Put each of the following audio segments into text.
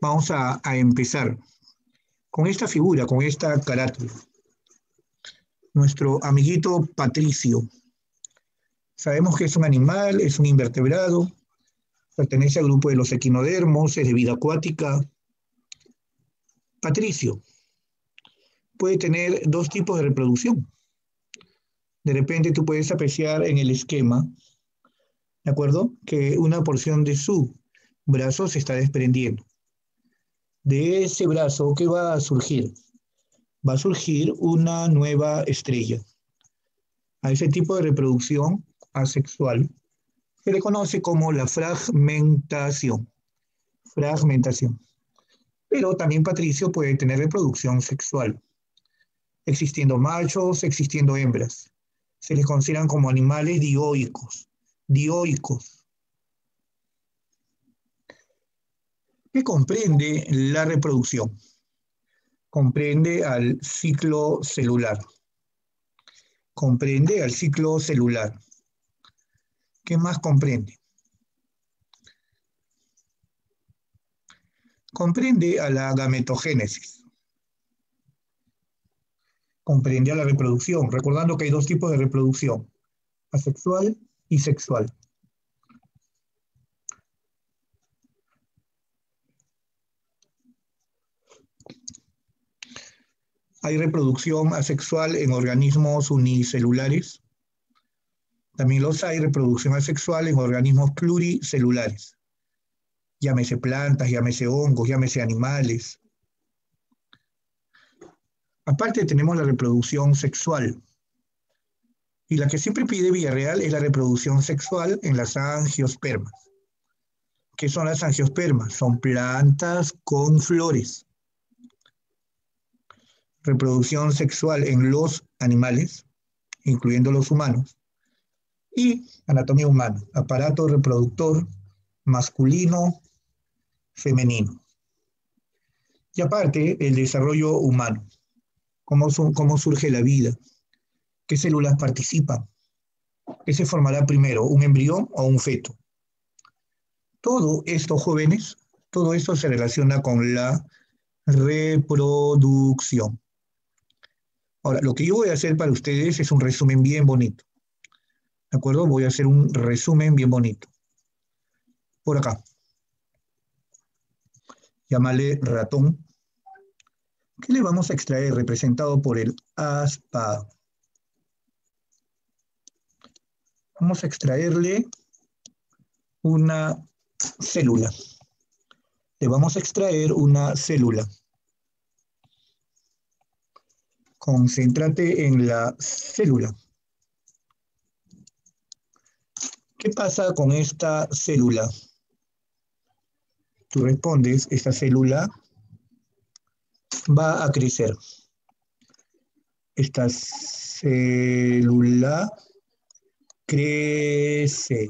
Vamos a empezar con esta figura, con esta carátula. Nuestro amiguito Patricio. Sabemos que es un animal, es un invertebrado, pertenece al grupo de los equinodermos, es de vida acuática. Patricio puede tener dos tipos de reproducción. De repente tú puedes apreciar en el esquema, ¿de acuerdo?, que una porción de su brazo se está desprendiendo. De ese brazo, ¿qué va a surgir? Va a surgir una nueva estrella. A ese tipo de reproducción asexual se le conoce como la fragmentación. Fragmentación. Pero también Patricio puede tener reproducción sexual, existiendo machos, existiendo hembras. Se les consideran como animales dioicos. Dioicos. ¿Qué comprende la reproducción? Comprende al ciclo celular. Comprende al ciclo celular. ¿Qué más comprende? Comprende a la gametogénesis. Comprende a la reproducción, recordando que hay dos tipos de reproducción, asexual y sexual. Hay reproducción asexual en organismos unicelulares. También los hay reproducción asexual en organismos pluricelulares. Llámese plantas, llámese hongos, llámese animales. Aparte tenemos la reproducción sexual. Y la que siempre pide Villarreal es la reproducción sexual en las angiospermas. ¿Qué son las angiospermas? Son plantas con flores. Reproducción sexual en los animales, incluyendo los humanos. Y anatomía humana, aparato reproductor masculino, femenino. Y aparte, el desarrollo humano. ¿Cómo surge la vida? ¿Qué células participan? ¿Qué se formará primero, un embrión o un feto? Todo esto, jóvenes, todo esto se relaciona con la reproducción. Ahora, lo que yo voy a hacer para ustedes es un resumen bien bonito. ¿De acuerdo? Voy a hacer un resumen bien bonito. Por acá. Llámale ratón. ¿Qué le vamos a extraer representado por el aspa? Vamos a extraerle una célula. Le vamos a extraer una célula. Concéntrate en la célula. ¿Qué pasa con esta célula? Tú respondes, esta célula va a crecer. Esta célula crece.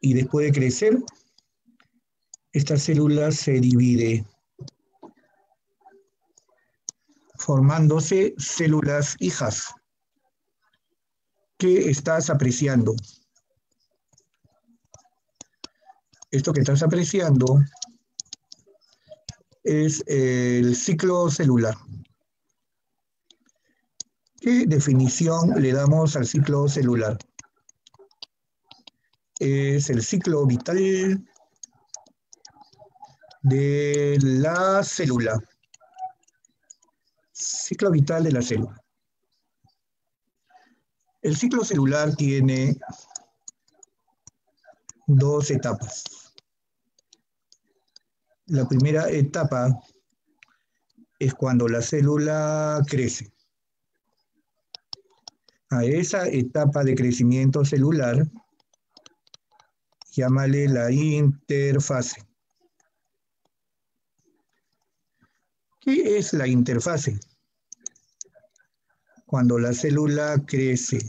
Y después de crecer, esta célula se divide, formándose células hijas. ¿Qué estás apreciando? Esto que estás apreciando es el ciclo celular. ¿Qué definición le damos al ciclo celular? Es el ciclo vital de la célula. Ciclo vital de la célula. El ciclo celular tiene dos etapas. La primera etapa es cuando la célula crece. A esa etapa de crecimiento celular, llámale la interfase. ¿Qué es la interfase? Cuando la célula crece.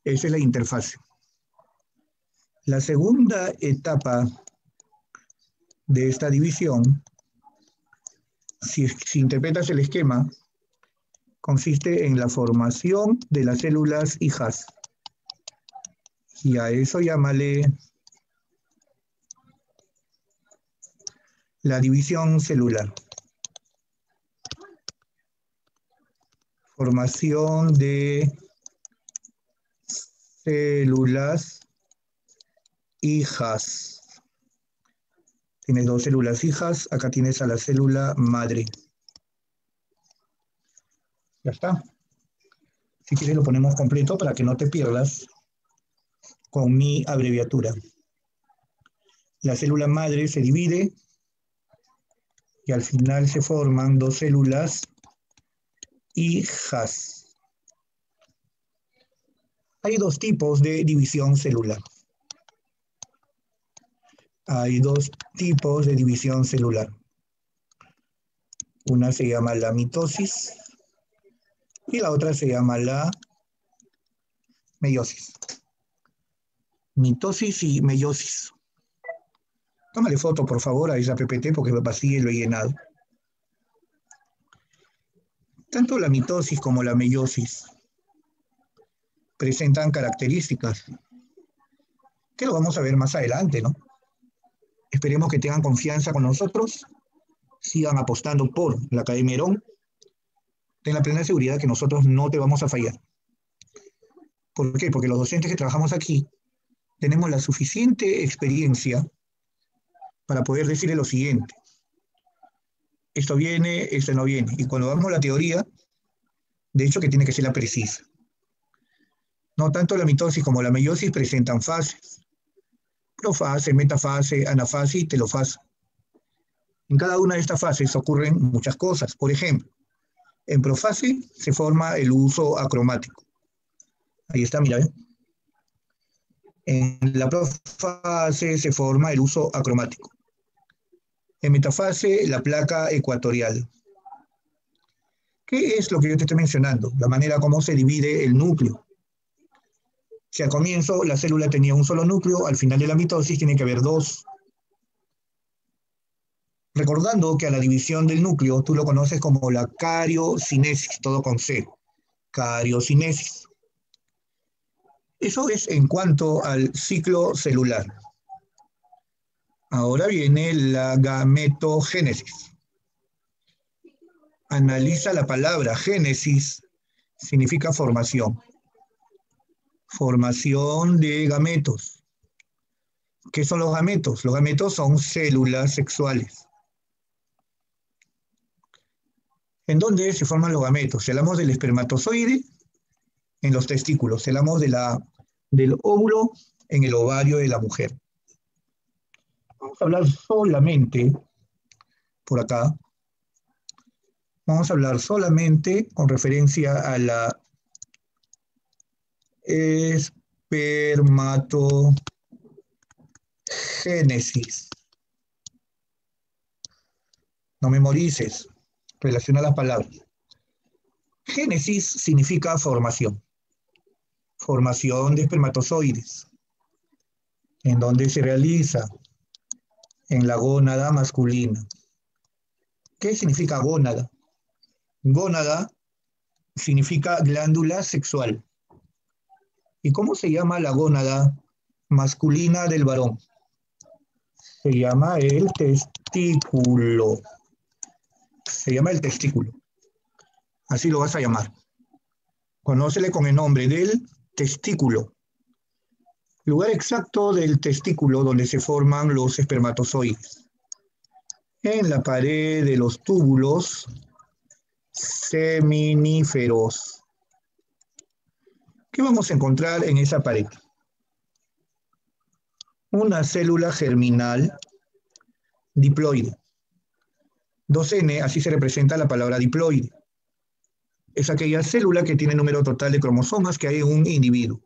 Esa es la interfase. La segunda etapa de esta división, si interpretas el esquema, consiste en la formación de las células hijas. Y a eso llámale La división celular. Formación de células hijas. Tienes dos células hijas, acá tienes a la célula madre. Ya está. Si quieres lo ponemos completo para que no te pierdas con mi abreviatura. La célula madre se divide y al final se forman dos células hijas. Hay dos tipos de división celular. Hay dos tipos de división celular. Una se llama la mitosis y la otra se llama la meiosis. Mitosis y meiosis. Tómale foto, por favor, a esa PPT porque vacío y lo he llenado. Tanto la mitosis como la meiosis presentan características que lo vamos a ver más adelante, ¿no? Esperemos que tengan confianza con nosotros, sigan apostando por la Academia Herón. Ten la plena seguridad que nosotros no te vamos a fallar. ¿Por qué? Porque los docentes que trabajamos aquí tenemos la suficiente experiencia para poder decirle lo siguiente. Esto viene, esto no viene. Y cuando vamos a la teoría, de hecho que tiene que ser la precisa. No tanto la mitosis como la meiosis presentan fases. Profase, metafase, anafase y telofase. En cada una de estas fases ocurren muchas cosas. Por ejemplo, en profase se forma el uso acromático. Ahí está, mira, ¿eh? En la profase se forma el uso acromático. En metafase, la placa ecuatorial. ¿Qué es lo que yo te estoy mencionando? La manera como se divide el núcleo. Si al comienzo la célula tenía un solo núcleo, al final de la mitosis tiene que haber dos. Recordando que a la división del núcleo tú lo conoces como la cariocinesis, todo con C. Cariocinesis. Eso es en cuanto al ciclo celular. Ahora viene la gametogénesis. Analiza la palabra génesis, significa formación. Formación de gametos. ¿Qué son los gametos? Los gametos son células sexuales. ¿En dónde se forman los gametos? Si hablamos del espermatozoide, en los testículos. Si hablamos del óvulo, en el ovario de la mujer. Vamos a hablar solamente, por acá, vamos a hablar solamente con referencia a la espermatogénesis. No memorices, relaciona las palabras. Génesis significa formación. Formación de espermatozoides. ¿En dónde se realiza? En la gónada masculina. ¿Qué significa gónada? Gónada significa glándula sexual. ¿Y cómo se llama la gónada masculina del varón? Se llama el testículo. Se llama el testículo. Así lo vas a llamar. Conócele con el nombre del testículo. Lugar exacto del testículo donde se forman los espermatozoides. En la pared de los túbulos seminíferos. ¿Qué vamos a encontrar en esa pared? Una célula germinal diploide. 2N, así se representa la palabra diploide. Es aquella célula que tiene número total de cromosomas que hay en un individuo.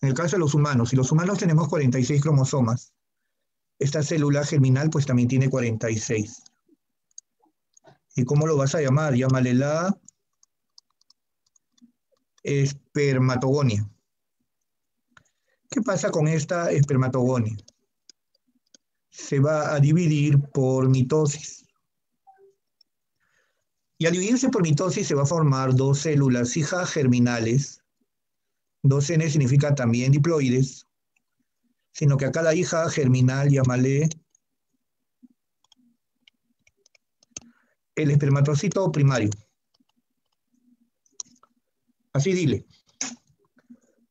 En el caso de los humanos, si los humanos tenemos 46 cromosomas, esta célula germinal pues también tiene 46. ¿Y cómo lo vas a llamar? Llámale la espermatogonia. ¿Qué pasa con esta espermatogonia? Se va a dividir por mitosis. Y al dividirse por mitosis se va a formar dos células hijas germinales. 2N significa también diploides, sino que a cada hija germinal llámale el espermatocito primario. Así dile.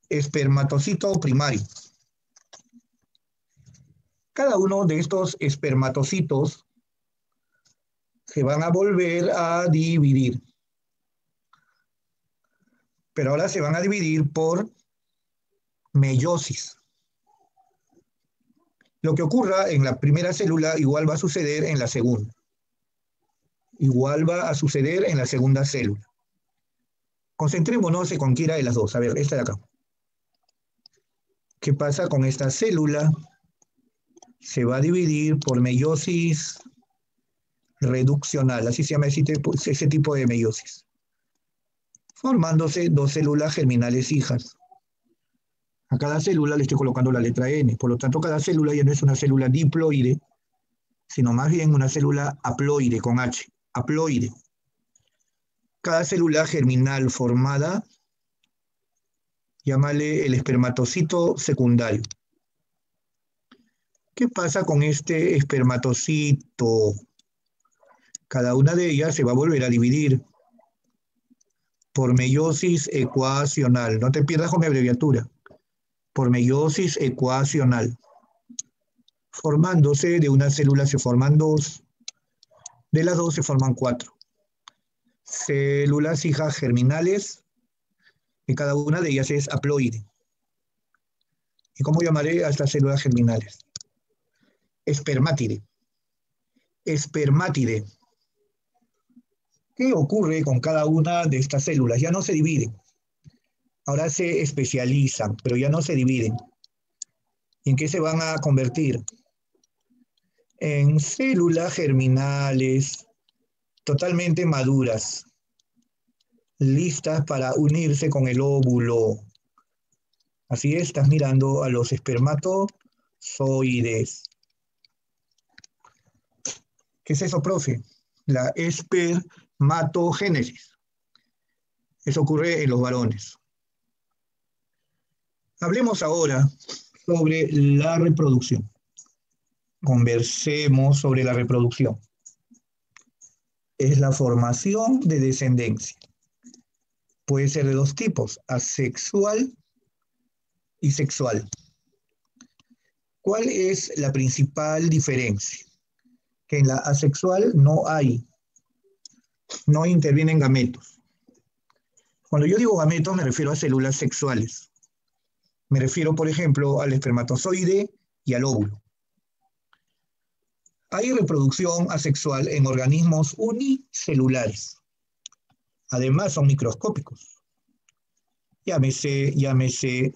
Espermatocito primario. Cada uno de estos espermatocitos se van a volver a dividir. Pero ahora se van a dividir por meiosis. Lo que ocurra en la primera célula igual va a suceder en la segunda. Igual va a suceder en la segunda célula. Concentrémonos en cualquiera de las dos. A ver, esta de acá. ¿Qué pasa con esta célula? Se va a dividir por meiosis reduccional. Así se llama ese tipo de meiosis. Formándose dos células germinales hijas. A cada célula le estoy colocando la letra N. Por lo tanto, cada célula ya no es una célula diploide, sino más bien una célula haploide con H. Haploide. Cada célula germinal formada, llámale el espermatocito secundario. ¿Qué pasa con este espermatocito? Cada una de ellas se va a volver a dividir por meiosis ecuacional. No te pierdas con mi abreviatura. Por meiosis ecuacional. Formándose de una célula se forman dos, de las dos se forman cuatro. Células hijas germinales, y cada una de ellas es haploide. ¿Y cómo llamaré a estas células germinales? Espermátide. Espermátide. ¿Qué ocurre con cada una de estas células? Ya no se dividen. Ahora se especializan, pero ya no se dividen. ¿Y en qué se van a convertir? En células germinales totalmente maduras, listas para unirse con el óvulo. Así es, estás mirando a los espermatozoides. ¿Qué es eso, profe? La espermatogénesis. Eso ocurre en los varones. Hablemos ahora sobre la reproducción. Conversemos sobre la reproducción. Es la formación de descendencia. Puede ser de dos tipos, asexual y sexual. ¿Cuál es la principal diferencia? Que en la asexual no intervienen gametos. Cuando yo digo gametos me refiero a células sexuales. Me refiero, por ejemplo, al espermatozoide y al óvulo. Hay reproducción asexual en organismos unicelulares. Además, son microscópicos. Llámese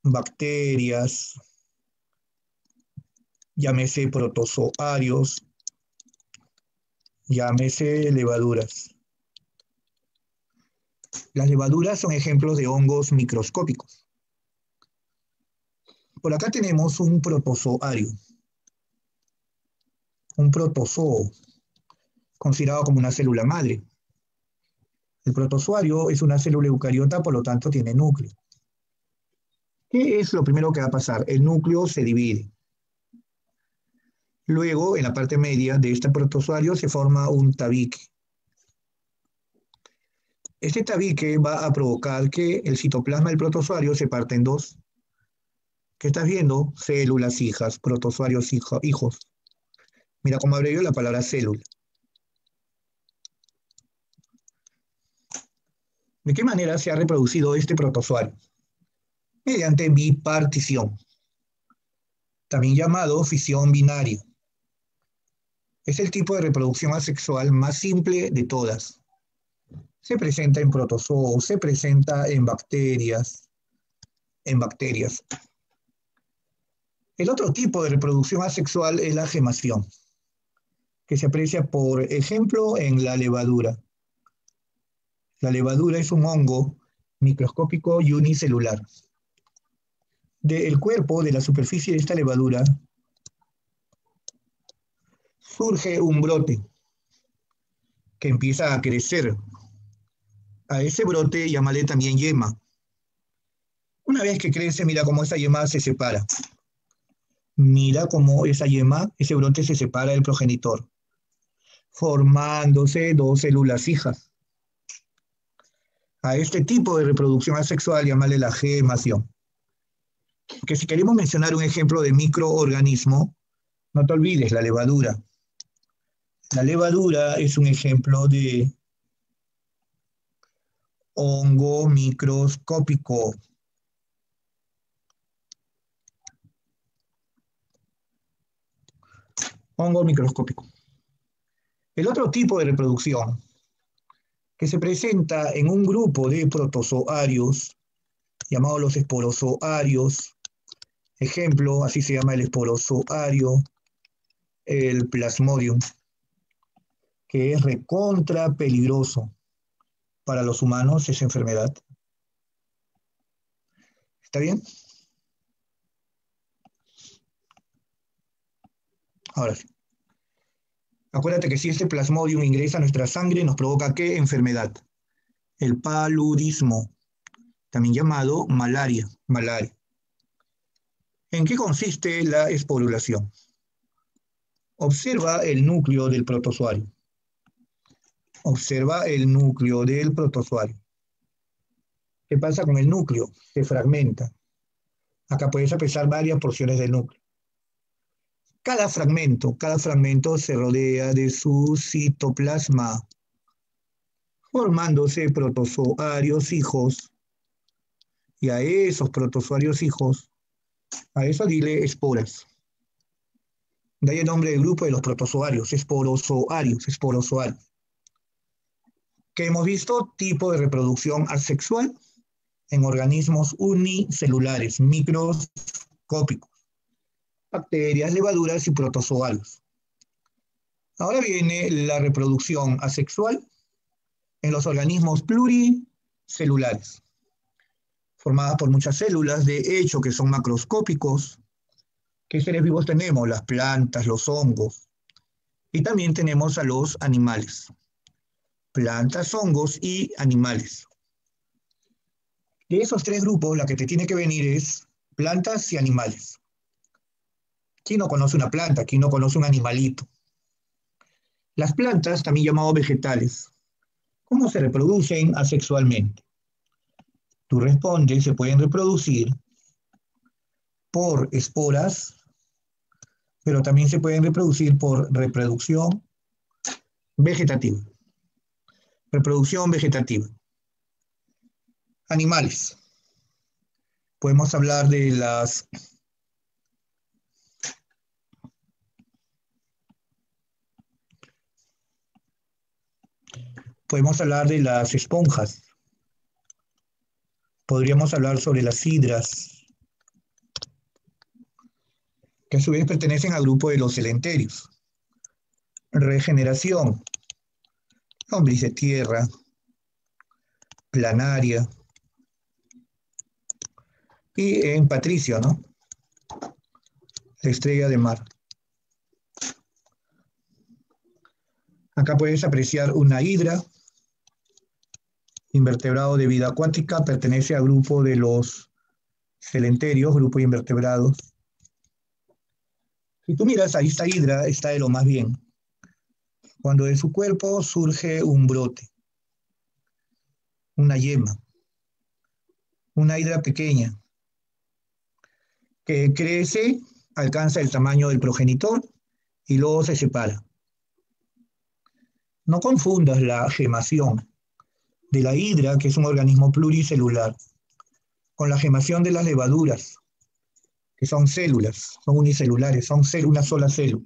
bacterias, llámese protozoarios, llámese levaduras. Las levaduras son ejemplos de hongos microscópicos. Por acá tenemos un protozoario. Un protozoo, considerado como una célula madre. El protozoario es una célula eucariota, por lo tanto tiene núcleo. ¿Qué es lo primero que va a pasar? El núcleo se divide. Luego, en la parte media de este protozoario se forma un tabique. Este tabique va a provocar que el citoplasma del protozoario se parte en dos. ¿Qué estás viendo? Células hijas, protozoarios hijos. Mira cómo abrevió la palabra célula. ¿De qué manera se ha reproducido este protozoario? Mediante bipartición, también llamado fisión binaria. Es el tipo de reproducción asexual más simple de todas. Se presenta en protozoos, se presenta en bacterias. El otro tipo de reproducción asexual es la gemación, que se aprecia, por ejemplo, en la levadura. La levadura es un hongo microscópico y unicelular. Del cuerpo, de la superficie de esta levadura, surge un brote que empieza a crecer. A ese brote llámale también yema. Una vez que crece, mira cómo esa yema se separa. Mira cómo esa yema, ese brote se separa del progenitor. formándose dos células hijas. A este tipo de reproducción asexual llamarle la gemación. Que si queremos mencionar un ejemplo de microorganismo, no te olvides la levadura. La levadura es un ejemplo de hongo microscópico. Hongo microscópico. El otro tipo de reproducción que se presenta en un grupo de protozoarios llamados los esporozoarios. Ejemplo, así se llama el esporozoario, el plasmodium, que es recontra peligroso para los humanos esa enfermedad. ¿Está bien? Ahora sí. Acuérdate que si este plasmodium ingresa a nuestra sangre, nos provoca ¿qué enfermedad? El paludismo, también llamado malaria. ¿En qué consiste la esporulación? Observa el núcleo del protozoario. Observa el núcleo del protozoario. ¿Qué pasa con el núcleo? Se fragmenta. Acá puedes apreciar varias porciones del núcleo. Cada fragmento se rodea de su citoplasma, formándose protozoarios hijos. Y a esos protozoarios hijos, a eso dile esporas. De ahí el nombre del grupo de los protozoarios, esporozoarios. ¿Qué hemos visto? Tipo de reproducción asexual en organismos unicelulares, microscópicos, bacterias, levaduras y protozoarios. Ahora viene la reproducción asexual en los organismos pluricelulares, formadas por muchas células, de hecho que son macroscópicos. ¿Qué seres vivos tenemos? Las plantas, los hongos. Y también tenemos a los animales. Plantas, hongos y animales. De esos tres grupos, la que te tiene que venir es plantas y animales. ¿Quién no conoce una planta? ¿Quién no conoce un animalito? Las plantas, también llamados vegetales, ¿cómo se reproducen asexualmente? Tú respondes, se pueden reproducir por esporas, pero también se pueden reproducir por reproducción vegetativa. Reproducción vegetativa. Animales. Podemos hablar de las esponjas. Podríamos hablar sobre las hidras, que a su vez pertenecen al grupo de los celenterios. Regeneración. Lombriz de tierra, planaria. Y en Patricio, ¿no? La estrella de mar. Acá puedes apreciar una hidra, invertebrado de vida acuática, pertenece al grupo de los celenterios, grupo de invertebrados. Si tú miras, ahí esta hidra está de lo más bien. Cuando de su cuerpo surge un brote, una yema, una hidra pequeña, que crece, alcanza el tamaño del progenitor y luego se separa. No confundas la gemación de la hidra, que es un organismo pluricelular, con la gemación de las levaduras, que son células, son unicelulares, son una sola célula.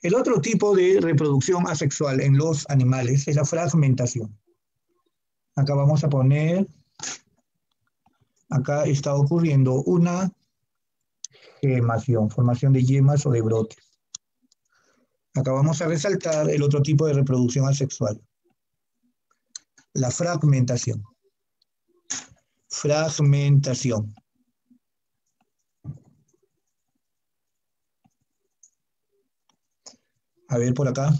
El otro tipo de reproducción asexual en los animales es la fragmentación. Acá vamos a poner, acá está ocurriendo una gemación, formación de yemas o de brotes. Acá vamos a resaltar el otro tipo de reproducción asexual, la fragmentación. Fragmentación. A ver por acá.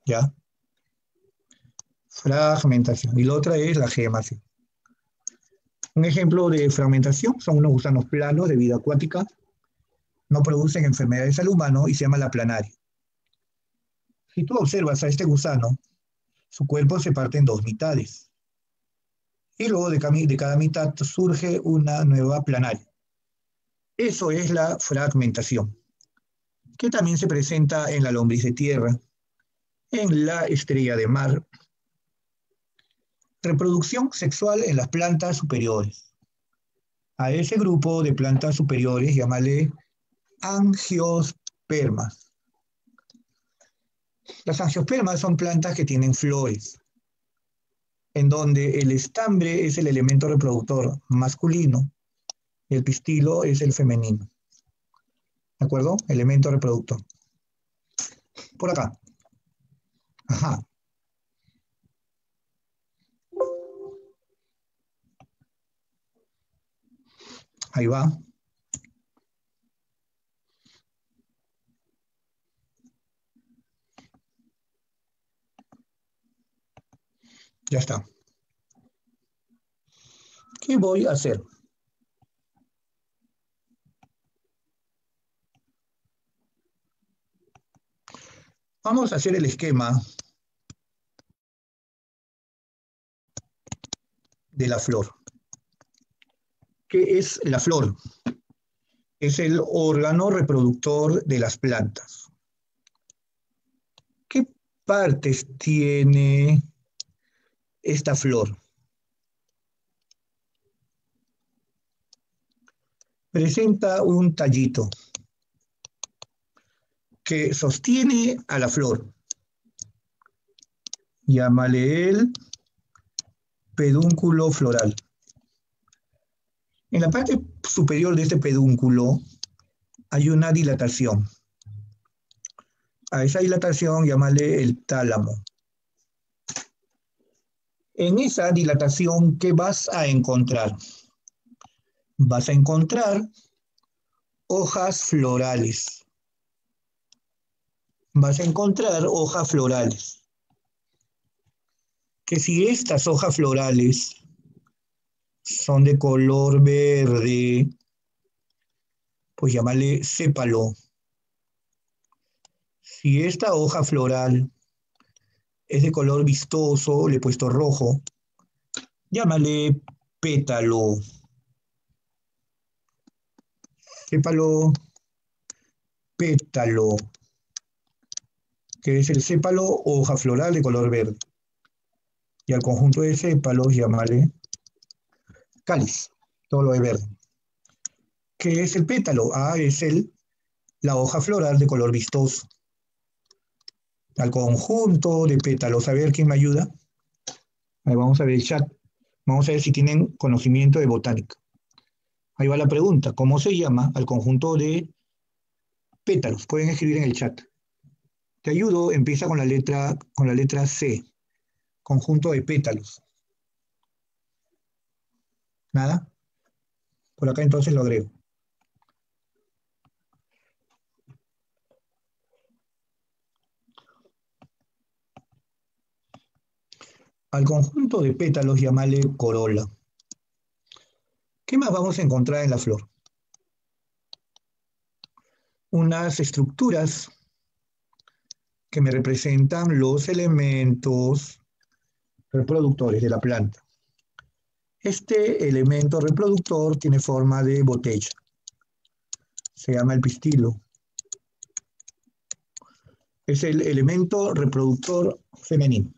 Ya. Fragmentación. Y la otra es la gemación. Un ejemplo de fragmentación son unos gusanos planos de vida acuática. no producen enfermedades al humano y se llama la planaria. Si tú observas a este gusano, su cuerpo se parte en dos mitades. Y luego de cada mitad surge una nueva planaria. Eso es la fragmentación, que también se presenta en la lombriz de tierra, en la estrella de mar. Reproducción sexual en las plantas superiores. A ese grupo de plantas superiores llámale angiospermas. Las angiospermas son plantas que tienen flores, en donde el estambre es el elemento reproductor masculino y el pistilo es el femenino. ¿De acuerdo? Elemento reproductor. Por acá. Ajá. Ahí va. Ya está. ¿Qué voy a hacer? Vamos a hacer el esquema de la flor. ¿Qué es la flor? Es el órgano reproductor de las plantas. ¿Qué partes tiene esta flor? Presenta un tallito que sostiene a la flor. Llámale el pedúnculo floral. En la parte superior de este pedúnculo hay una dilatación. A esa dilatación llámale el tálamo. En esa dilatación, ¿qué vas a encontrar? Vas a encontrar hojas florales. Vas a encontrar hojas florales. Que si estas hojas florales son de color verde, pues llámale sépalo. Si esta hoja floral es de color vistoso, le he puesto rojo, llámale pétalo. Sépalo, pétalo, que es el sépalo, hoja floral de color verde. Y al conjunto de sépalos llámale cáliz, todo lo de verde. ¿Qué es el pétalo? Ah, es la hoja floral de color vistoso. Al conjunto de pétalos, a ver quién me ayuda. Ahí vamos a ver el chat. Vamos a ver si tienen conocimiento de botánica. Ahí va la pregunta. ¿Cómo se llama al conjunto de pétalos? Pueden escribir en el chat. Te ayudo, empieza con la letra C. Conjunto de pétalos. ¿Nada? Por acá entonces lo agrego. Al conjunto de pétalos llámale corola. ¿Qué más vamos a encontrar en la flor? Unas estructuras que me representan los elementos reproductores de la planta. Este elemento reproductor tiene forma de botella. Se llama el pistilo. Es el elemento reproductor femenino.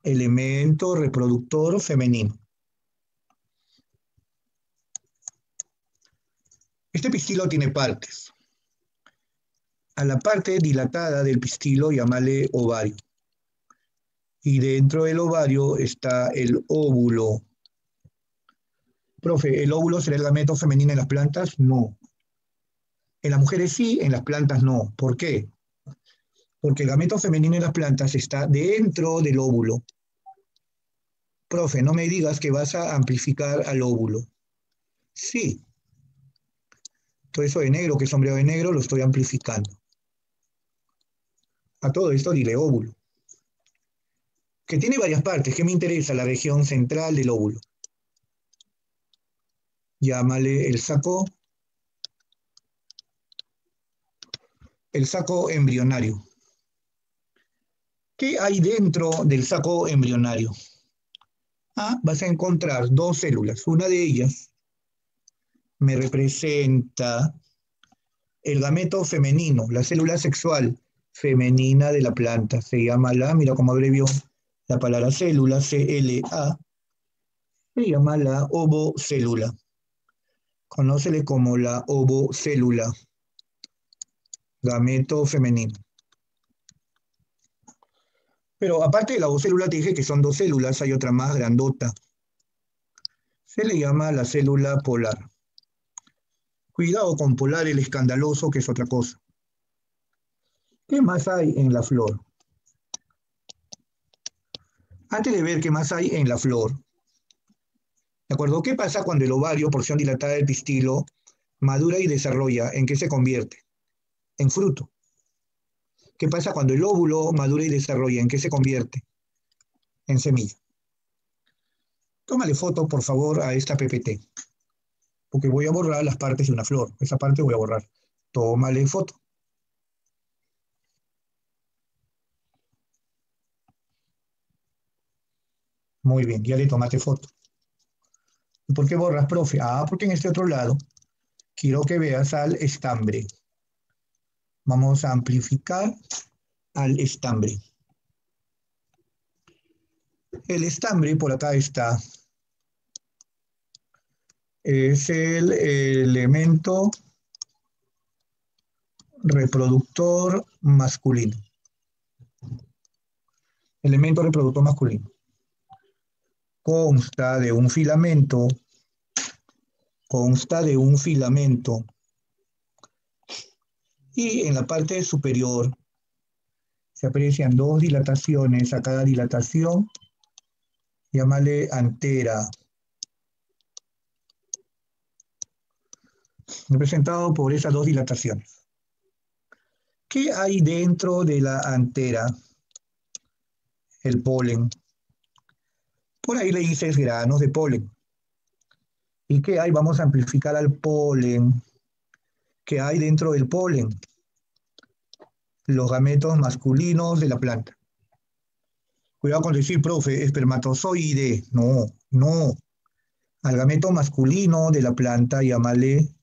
Elemento reproductor femenino. Este pistilo tiene partes. A la parte dilatada del pistilo llámale ovario. Y dentro del ovario está el óvulo. Profe, ¿el óvulo será el gameto femenino en las plantas? No. En las mujeres sí, en las plantas no. ¿Por qué? Porque el gameto femenino en las plantas está dentro del óvulo. Profe, no me digas que vas a amplificar al óvulo. Sí. Todo eso de negro, que es sombreado de negro, lo estoy amplificando. A todo esto dile óvulo. Que tiene varias partes. ¿Qué me interesa? La región central del óvulo. Llámale el saco el saco embrionario. ¿Qué hay dentro del saco embrionario? Vas a encontrar dos células. Una de ellas me representa el gameto femenino, la célula sexual femenina de la planta. Se llama mira cómo abrevió la palabra célula, CLA, se llama la ovocélula. Conócele como la ovocélula, gameto femenino. Pero aparte de la ovocélula, te dije que son dos células, hay otra más grandota. Se le llama la célula polar. Cuidado con polar el escandaloso, que es otra cosa. ¿Qué más hay en la flor? Antes de ver qué más hay en la flor, ¿de acuerdo? ¿Qué pasa cuando el ovario, porción dilatada del pistilo, madura y desarrolla? ¿En qué se convierte? En fruto. ¿Qué pasa cuando el óvulo madura y desarrolla? ¿En qué se convierte? En semilla. Tómale foto, por favor, a esta PPT, porque voy a borrar las partes de una flor. Esa parte voy a borrar. Tómale foto. Muy bien, ya le tomaste foto. ¿Y por qué borras, profe? Porque en este otro lado quiero que veas al estambre. Vamos a amplificar al estambre. El estambre, por acá está, es el elemento reproductor masculino. Elemento reproductor masculino. Consta de un filamento, y en la parte superior se aprecian dos dilataciones. A cada dilatación, llámale antera, representado por esas dos dilataciones. ¿Qué hay dentro de la antera? El polen. Por ahí le dices granos de polen. ¿Y qué hay? Vamos a amplificar al polen. ¿Qué hay dentro del polen? Los gametos masculinos de la planta. Cuidado con decir, profe, espermatozoide. No, no. Al gameto masculino de la planta, llámale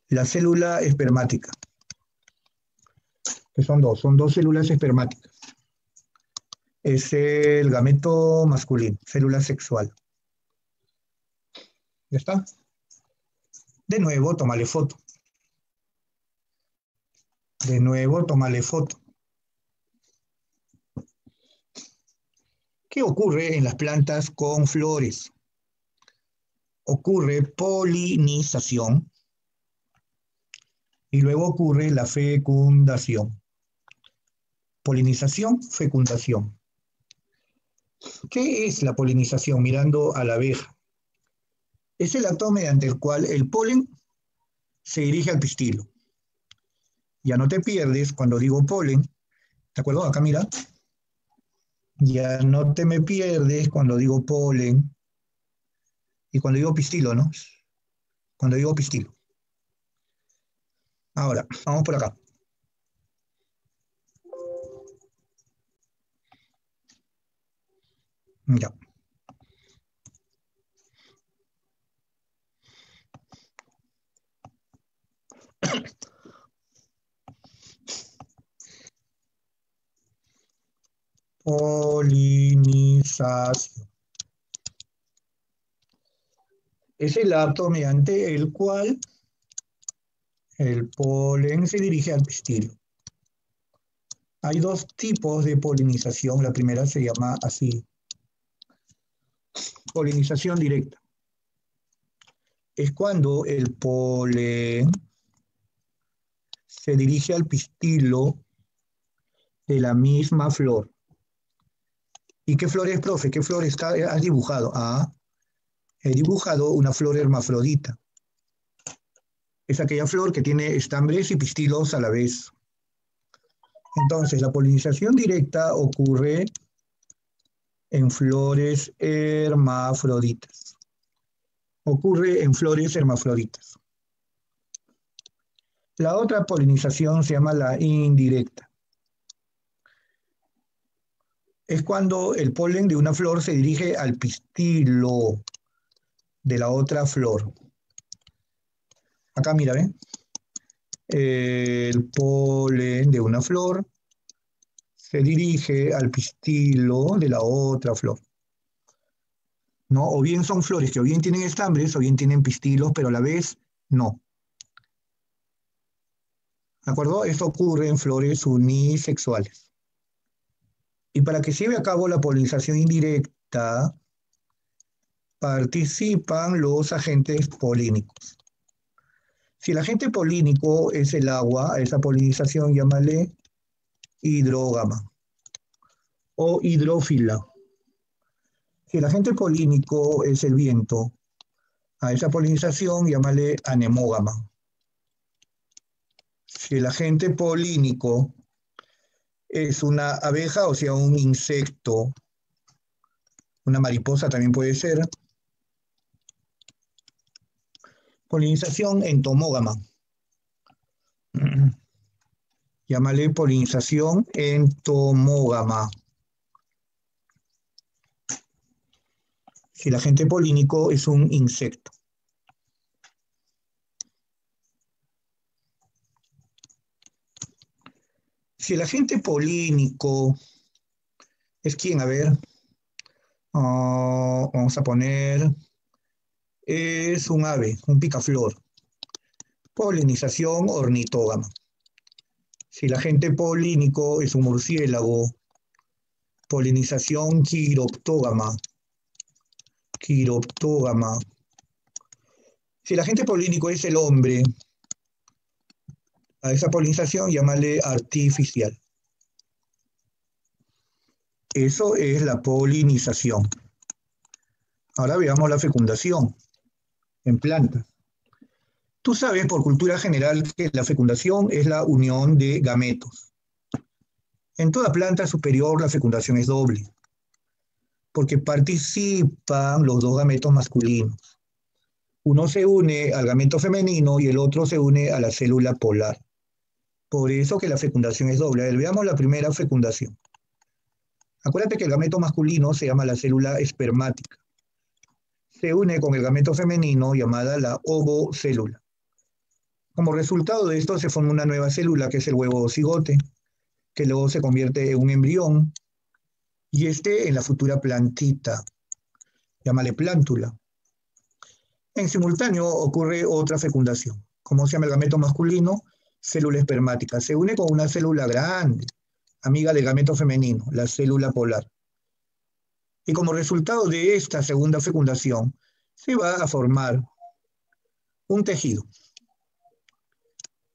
la célula espermática. Que son dos células espermáticas. Es el gameto masculino, célula sexual. ¿Ya está? De nuevo, tómale foto. De nuevo, tómale foto. ¿Qué ocurre en las plantas con flores? Ocurre polinización y luego ocurre la fecundación. Polinización, fecundación. ¿Qué es la polinización? Mirando a la abeja. Es el acto mediante el cual el polen se dirige al pistilo. Ya no te pierdes cuando digo polen. ¿De acuerdo? Acá mira. Ya no te me pierdes cuando digo polen y cuando digo pistilo, ¿no? Cuando digo pistilo. Ahora, vamos por acá. Ya. Polinización. Es el acto mediante el cual el polen se dirige al pistilo. Hay dos tipos de polinización. La primera se llama así, polinización directa. Es cuando el polen se dirige al pistilo de la misma flor. ¿Y qué flor es, profe? ¿Qué flor has dibujado? He dibujado una flor hermafrodita. Es aquella flor que tiene estambres y pistilos a la vez. Entonces, la polinización directa ocurre en flores hermafroditas. Ocurre en flores hermafroditas. La otra polinización se llama la indirecta. Es cuando el polen de una flor se dirige al pistilo de la otra flor. Acá mira, ¿ven? El polen de una flor se dirige al pistilo de la otra flor, ¿no? O bien son flores que o bien tienen estambres o bien tienen pistilos, pero a la vez no. ¿De acuerdo? Esto ocurre en flores unisexuales. Y para que se lleve a cabo la polinización indirecta, participan los agentes polínicos. Si el agente polínico es el agua, a esa polinización llámale hidrógama o hidrófila. Si el agente polínico es el viento, a esa polinización llámale anemógama. Si el agente polínico es una abeja, o sea, un insecto, una mariposa también puede ser, polinización entomógama. Llámale polinización entomógama. Si el agente polínico es un insecto. Si el agente polínico es quién, a ver, vamos a poner, es un ave, un picaflor. Polinización ornitógama. Si el agente polínico es un murciélago, polinización quiroptógama. Quiroptógama. Si el agente polínico es el hombre, a esa polinización llámale artificial. Eso es la polinización. Ahora veamos la fecundación en plantas. Tú sabes por cultura general que la fecundación es la unión de gametos. En toda planta superior la fecundación es doble, porque participan los dos gametos masculinos. Uno se une al gameto femenino y el otro se une a la célula polar. Por eso que la fecundación es doble. A ver, veamos la primera fecundación. Acuérdate que el gameto masculino se llama la célula espermática. Se une con el gameto femenino llamada la ovocélula. Como resultado de esto se forma una nueva célula que es el huevo cigote, que luego se convierte en un embrión y este en la futura plantita. Llámale plántula. En simultáneo ocurre otra fecundación. ¿Cómo se llama el gameto masculino? Célula espermática. Se une con una célula grande, amiga del gameto femenino, la célula polar. Y como resultado de esta segunda fecundación, se va a formar un tejido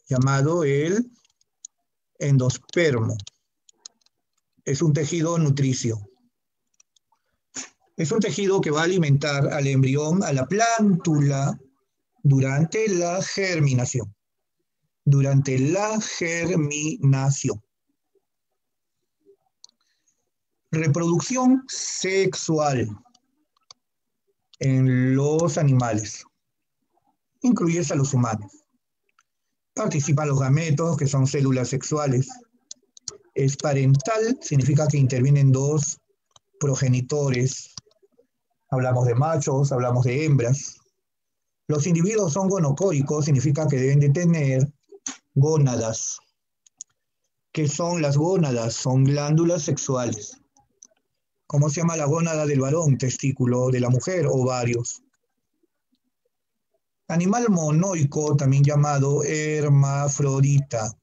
llamado el endospermo. Es un tejido nutricio. Es un tejido que va a alimentar al embrión, a la plántula, durante la germinación. Durante la germinación. Reproducción sexual en los animales. Incluyes a los humanos. Participan los gametos, que son células sexuales. Es parental, significa que intervienen dos progenitores. Hablamos de machos, hablamos de hembras. Los individuos son gonocóicos, significa que deben de tener gónadas. ¿Qué son las gónadas? Son glándulas sexuales. ¿Cómo se llama la gónada del varón? Testículo, de la mujer, ovarios. Animal monoico, también llamado hermafrodita.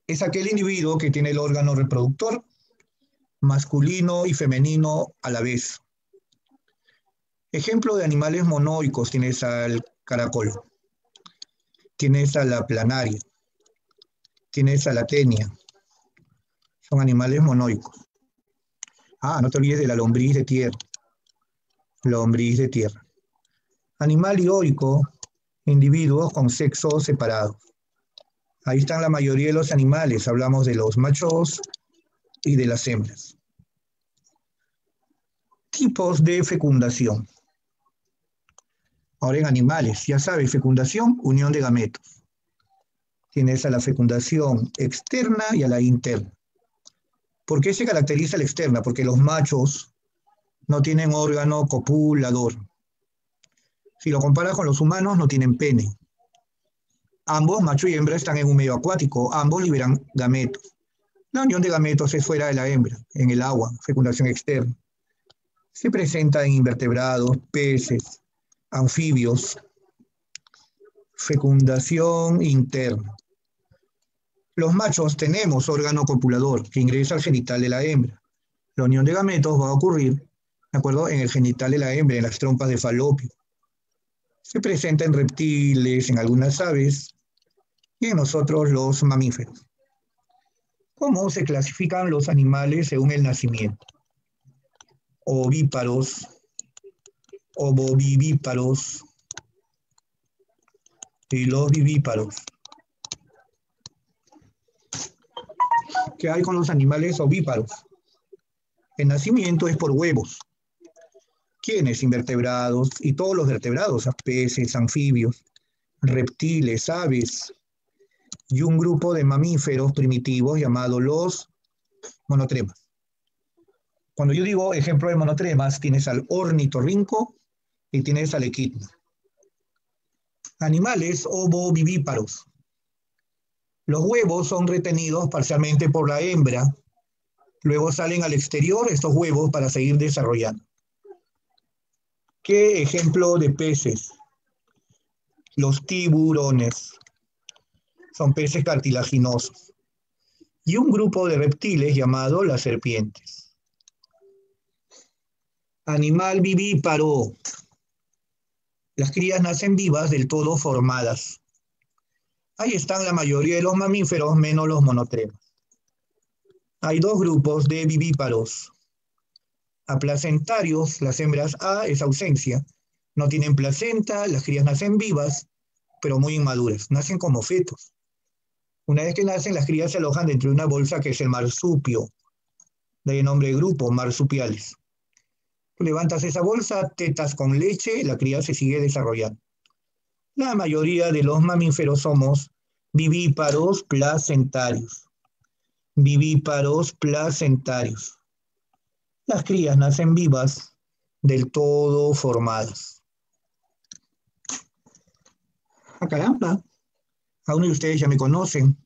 Es aquel individuo que tiene el órgano reproductor masculino y femenino a la vez. Ejemplo de animales monoicos, tienes al caracol, tienes a la planaria, tienes a la tenia. Son animales monoicos. No te olvides de la lombriz de tierra. Lombriz de tierra. Animal dioico, individuos con sexos separados. Ahí están la mayoría de los animales. Hablamos de los machos y de las hembras. Tipos de fecundación. Ahora en animales, ya sabes, fecundación, unión de gametos. Tienes a la fecundación externa y a la interna. ¿Por qué se caracteriza la externa? Porque los machos no tienen órgano copulador. Si lo comparas con los humanos, no tienen pene. Ambos, macho y hembra, están en un medio acuático. Ambos liberan gametos. La unión de gametos es fuera de la hembra, en el agua, fecundación externa. Se presenta en invertebrados, peces, anfibios, fecundación interna. Los machos tenemos órgano copulador que ingresa al genital de la hembra. La unión de gametos va a ocurrir, ¿de acuerdo?, en el genital de la hembra, en las trompas de falopio. Se presenta en reptiles, en algunas aves y en nosotros los mamíferos. ¿Cómo se clasifican los animales según el nacimiento? Ovíparos, ovovivíparos y los vivíparos. ¿Qué hay con los animales ovíparos? El nacimiento es por huevos. ¿Quiénes? Invertebrados y todos los vertebrados, peces, anfibios, reptiles, aves y un grupo de mamíferos primitivos llamados los monotremas. Cuando yo digo ejemplo de monotremas, tienes al ornitorrinco y tienes al equidna. Animales ovovivíparos. Los huevos son retenidos parcialmente por la hembra, luego salen al exterior estos huevos para seguir desarrollando. ¿Qué ejemplo de peces? Los tiburones. Son peces cartilaginosos. Y un grupo de reptiles llamado las serpientes. Animal vivíparo. Las crías nacen vivas, del todo formadas. Ahí están la mayoría de los mamíferos, menos los monotremas. Hay dos grupos de vivíparos. Aplacentarios, las hembras A es ausencia. No tienen placenta, las crías nacen vivas, pero muy inmaduras. Nacen como fetos. Una vez que nacen, las crías se alojan dentro de una bolsa que es el marsupio. De ahí el nombre de grupo, marsupiales. Tú levantas esa bolsa, tetas con leche, la cría se sigue desarrollando. La mayoría de los mamíferos somos vivíparos placentarios. Vivíparos placentarios. Las crías nacen vivas, del todo formadas. ¡Ah, caramba! Algunos de ustedes ya me conocen.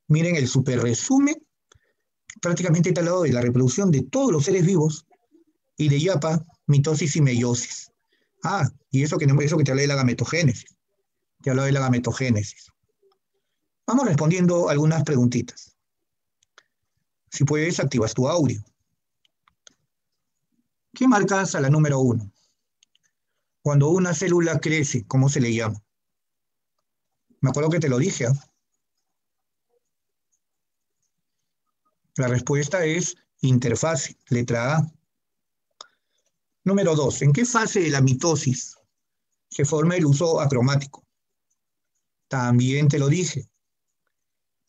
Miren el super resumen. Prácticamente está al lado de la reproducción de todos los seres vivos y de yapa, mitosis y meiosis. Ah, y eso que te hablé de la gametogénesis. Te hablaba de la gametogénesis. Vamos respondiendo algunas preguntitas. Si puedes, activas tu audio. ¿Qué marcas a la número 1? Cuando una célula crece, ¿cómo se le llama? Me acuerdo que te lo dije. La respuesta es interfase, letra A. Número 2. ¿En qué fase de la mitosis se forma el uso acromático? También te lo dije.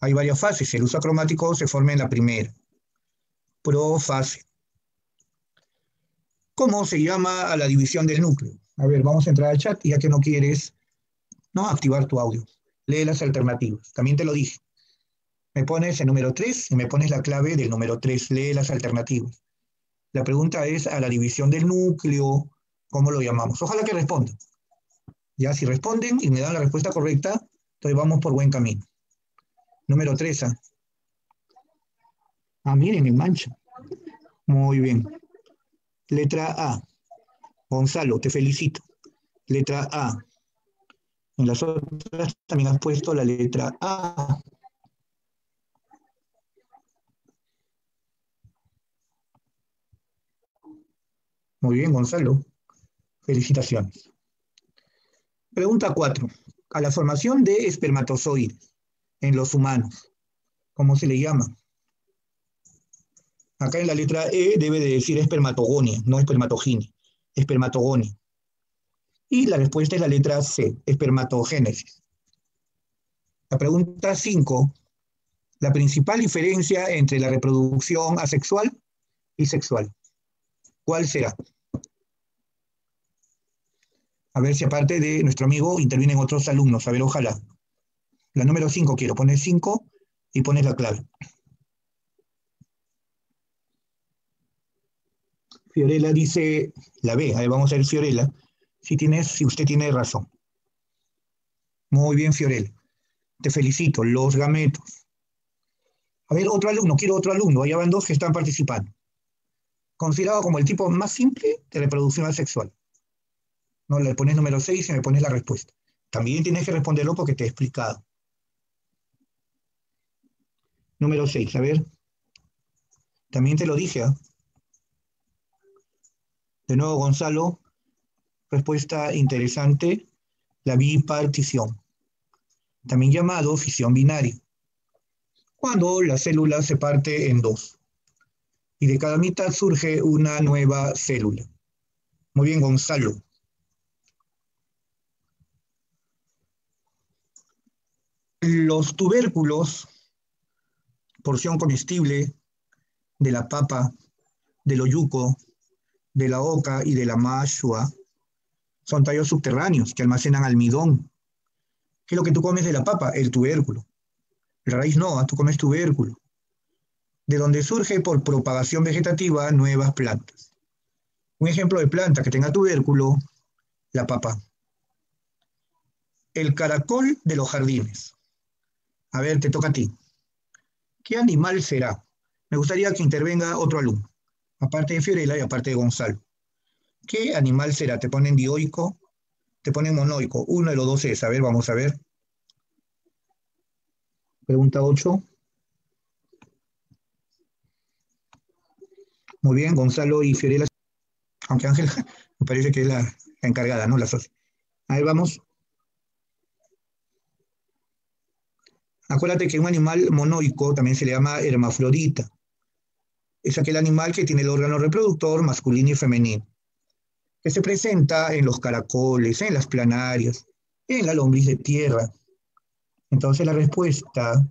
Hay varias fases. El uso acromático se forma en la primera. Profase. ¿Cómo se llama a la división del núcleo? A ver, vamos a entrar al chat, ya que no quieres activar tu audio. Lee las alternativas. También te lo dije. Me pones el número 3 y me pones la clave del número 3. Lee las alternativas. La pregunta es a la división del núcleo, ¿cómo lo llamamos? Ojalá que respondan. Ya, si responden y me dan la respuesta correcta, entonces vamos por buen camino. Número 3. Miren, en mancha. Muy bien. Letra A. Gonzalo, te felicito. Letra A. En las otras también has puesto la letra A. Muy bien, Gonzalo. Felicitaciones. Pregunta 4. A la formación de espermatozoides en los humanos, ¿cómo se le llama? Acá en la letra E debe de decir espermatogonia, no espermatoginia. Espermatogonia. Y la respuesta es la letra C, espermatogénesis. La pregunta 5. La principal diferencia entre la reproducción asexual y sexual. ¿Cuál será? A ver si aparte de nuestro amigo intervienen otros alumnos. A ver, ojalá. La número 5 quiero. Pones 5 y pones la clave. Fiorella dice la B. A ver, vamos a ver Fiorella. Si usted tiene razón. Muy bien, Fiorella. Te felicito. Los gametos. A ver, otro alumno. Quiero otro alumno. Allá van dos que están participando. Considerado como el tipo más simple de reproducción asexual. No le pones número 6 y me pones la respuesta. También tienes que responderlo porque te he explicado. Número 6, a ver. También te lo dije, ¿eh? De nuevo, Gonzalo, respuesta interesante, la bipartición, también llamado fisión binaria, cuando la célula se parte en dos y de cada mitad surge una nueva célula. Muy bien, Gonzalo. Los tubérculos, porción comestible de la papa, del oyuco, de la oca y de la mashua, son tallos subterráneos que almacenan almidón. ¿Qué es lo que tú comes de la papa? El tubérculo. La raíz no, tú comes tubérculo. De donde surge por propagación vegetativa nuevas plantas. Un ejemplo de planta que tenga tubérculo, la papa. El caracol de los jardines. A ver, te toca a ti. ¿Qué animal será? Me gustaría que intervenga otro alumno, aparte de Fiorella y aparte de Gonzalo. ¿Qué animal será? Te ponen dioico, te ponen monoico. Uno de los dos es. A ver, vamos a ver. Pregunta 8. Muy bien, Gonzalo y Fiorella. Aunque Ángel me parece que es la encargada, ¿no? La socia. A ver, vamos. Acuérdate que un animal monoico también se le llama hermafrodita. Es aquel animal que tiene el órgano reproductor masculino y femenino, que se presenta en los caracoles, en las planarias, en la lombriz de tierra. Entonces la respuesta,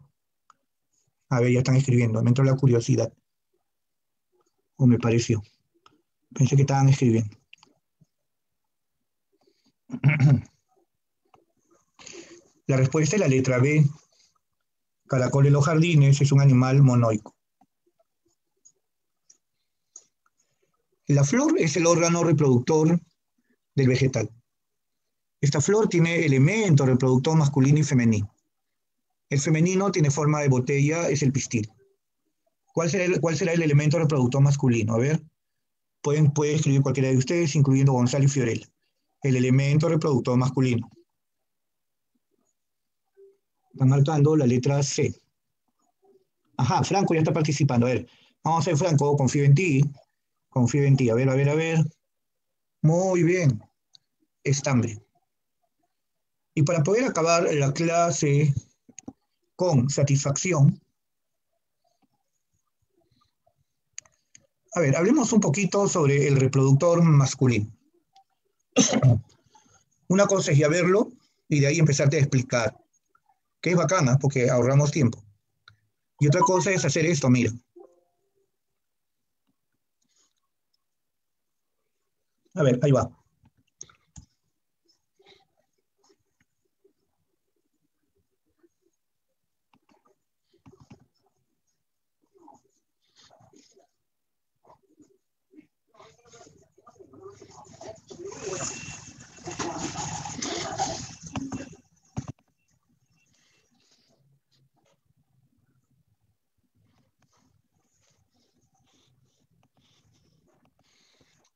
a ver, ya están escribiendo, me entró la curiosidad, o me pareció, pensé que estaban escribiendo. La respuesta es la letra B. Caracol en los jardines es un animal monoico. La flor es el órgano reproductor del vegetal. Esta flor tiene elemento reproductor masculino y femenino. El femenino tiene forma de botella, es el pistil. ¿Cuál será el elemento reproductor masculino? A ver, puede escribir cualquiera de ustedes, incluyendo Gonzalo y Fiorella. El elemento reproductor masculino. Están marcando la letra C. Ajá, Franco ya está participando. A ver, vamos a ver, Franco, confío en ti. Confío en ti. A ver, a ver, a ver. Muy bien. Estambre. Y para poder acabar la clase con satisfacción, a ver, hablemos un poquito sobre el reproductor masculino. Una cosa es ya verlo y de ahí empezarte a explicar, que es bacana porque ahorramos tiempo. Y otra cosa es hacer esto, mira. A ver, ahí va.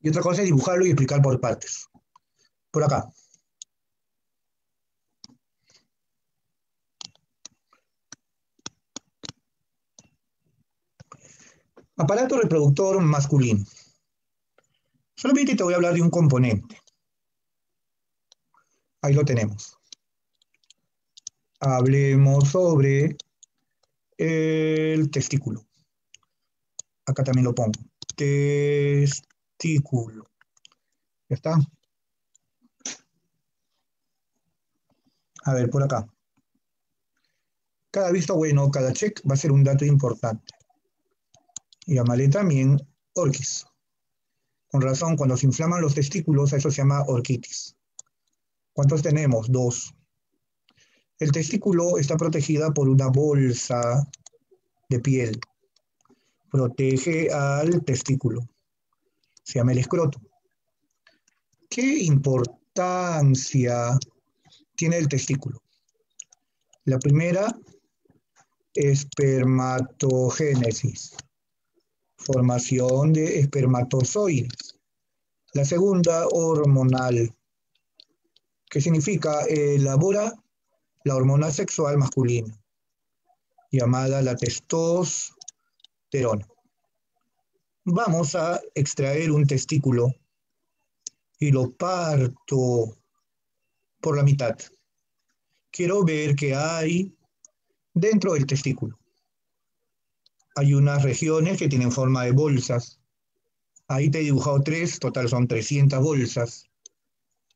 Y otra cosa es dibujarlo y explicar por partes. Por acá. Aparato reproductor masculino. Solamente te voy a hablar de un componente. Ahí lo tenemos. Hablemos sobre el testículo. Acá también lo pongo. Testículo. ¿Ya está? A ver, por acá. Cada visto bueno, cada check va a ser un dato importante. Y llámale también orquis. Con razón, cuando se inflaman los testículos, a eso se llama orquitis. ¿Cuántos tenemos? Dos. El testículo está protegida por una bolsa de piel. Protege al testículo. Se llama el escroto. ¿Qué importancia tiene el testículo? La primera, espermatogénesis, formación de espermatozoides. La segunda, hormonal, que significa elabora la hormona sexual masculina, llamada la testosterona. Vamos a extraer un testículo y lo parto por la mitad. Quiero ver qué hay dentro del testículo. Hay unas regiones que tienen forma de bolsas. Ahí te he dibujado tres, total son 300 bolsas.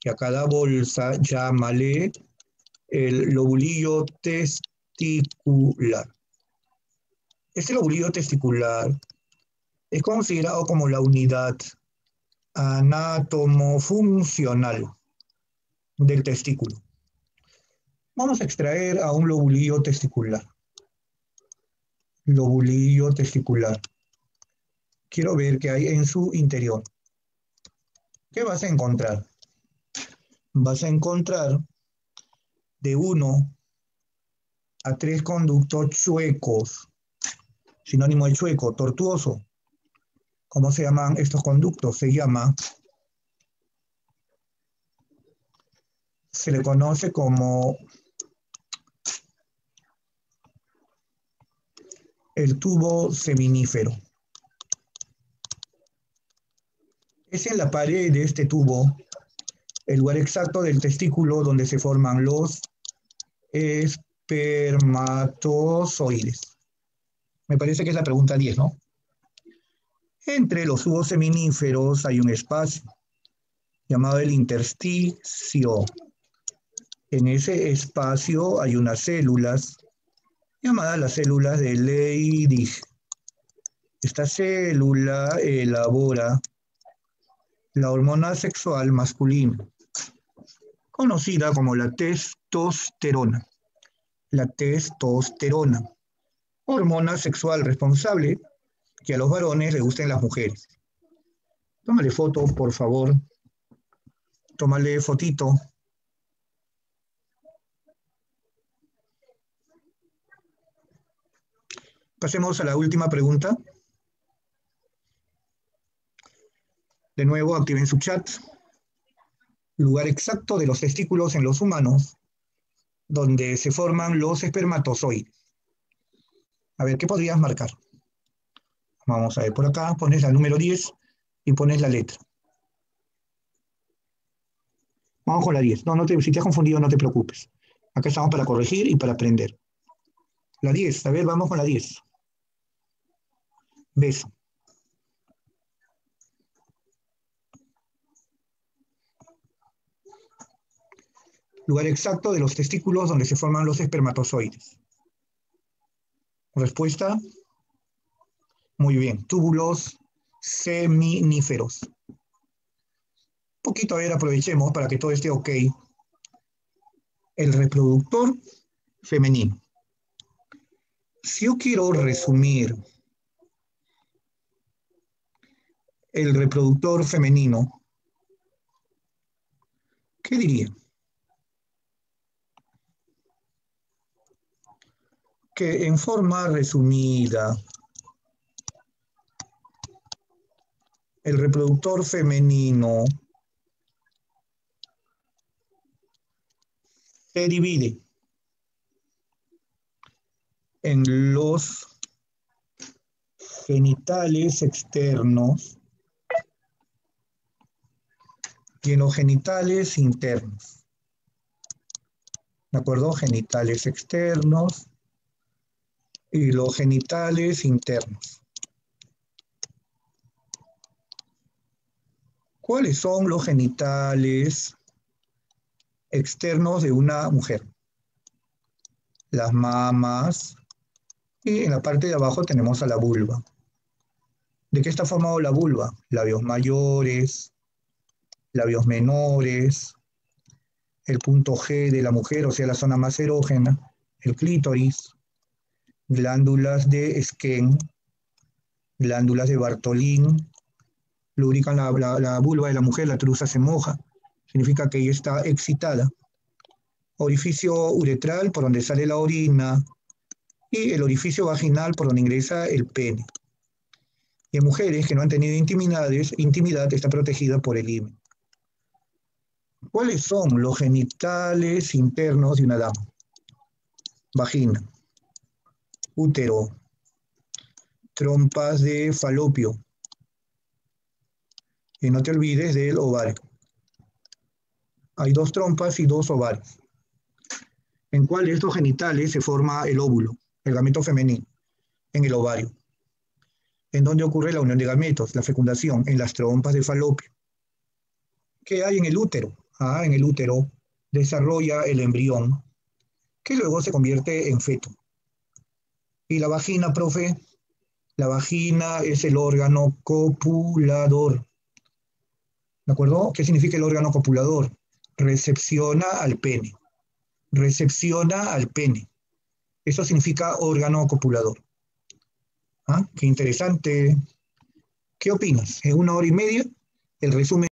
Y a cada bolsa llámale el lobulillo testicular. Este lobulillo testicular es considerado como la unidad anatomofuncional del testículo. Vamos a extraer a un lobulillo testicular. Lobulillo testicular. Quiero ver qué hay en su interior. ¿Qué vas a encontrar? Vas a encontrar de 1 a 3 conductos chuecos. Sinónimo de chueco, tortuoso. ¿Cómo se llaman estos conductos? Se le conoce como el tubo seminífero. Es en la pared de este tubo el lugar exacto del testículo donde se forman los espermatozoides. Me parece que es la pregunta 10, ¿no? Entre los tubos seminíferos hay un espacio llamado el intersticio. En ese espacio hay unas células llamadas las células de Leydig. Esta célula elabora la hormona sexual masculina, conocida como la testosterona. La testosterona, hormona sexual responsable que a los varones les gusten las mujeres. Tómale foto, por favor. Tómale fotito. Pasemos a la última pregunta. De nuevo, activen su chat. Lugar exacto de los testículos en los humanos, donde se forman los espermatozoides. A ver, ¿qué podrías marcar? Vamos a ver, por acá pones la número 10 y pones la letra. Vamos con la 10. No, si te has confundido, no te preocupes. Acá estamos para corregir y para aprender. La 10, a ver, vamos con la 10. Beso. Lugar exacto de los testículos donde se forman los espermatozoides. Respuesta. Muy bien. Túbulos seminíferos. Poquito, a ver, aprovechemos para que todo esté ok. El reproductor femenino. Si yo quiero resumir el reproductor femenino, ¿qué diría? Que en forma resumida, el reproductor femenino se divide en los genitales externos y en los genitales internos. ¿De acuerdo? Genitales externos y los genitales internos. ¿Cuáles son los genitales externos de una mujer? Las mamas y en la parte de abajo tenemos a la vulva. ¿De qué está formado la vulva? Labios mayores, labios menores, el punto G de la mujer, o sea, la zona más erógena, el clítoris, glándulas de Skene, glándulas de Bartolín, lubrican la vulva de la mujer, la truza se moja, significa que ella está excitada. Orificio uretral, por donde sale la orina, y el orificio vaginal, por donde ingresa el pene. Y en mujeres que no han tenido intimidad está protegida por el himen. ¿Cuáles son los genitales internos de una dama? Vagina, útero, trompas de falopio. Y no te olvides del ovario. Hay 2 trompas y 2 ovarios. ¿En cuál de estos genitales se forma el óvulo, el gameto femenino? En el ovario. ¿En dónde ocurre la unión de gametos, la fecundación? En las trompas de falopio. ¿Qué hay en el útero? En el útero desarrolla el embrión, que luego se convierte en feto. ¿Y la vagina, profe? La vagina es el órgano copulador. ¿De acuerdo? ¿Qué significa el órgano copulador? Recepciona al pene. Recepciona al pene. Eso significa órgano copulador. Qué interesante. ¿Qué opinas? ¿En 1 hora y media? El resumen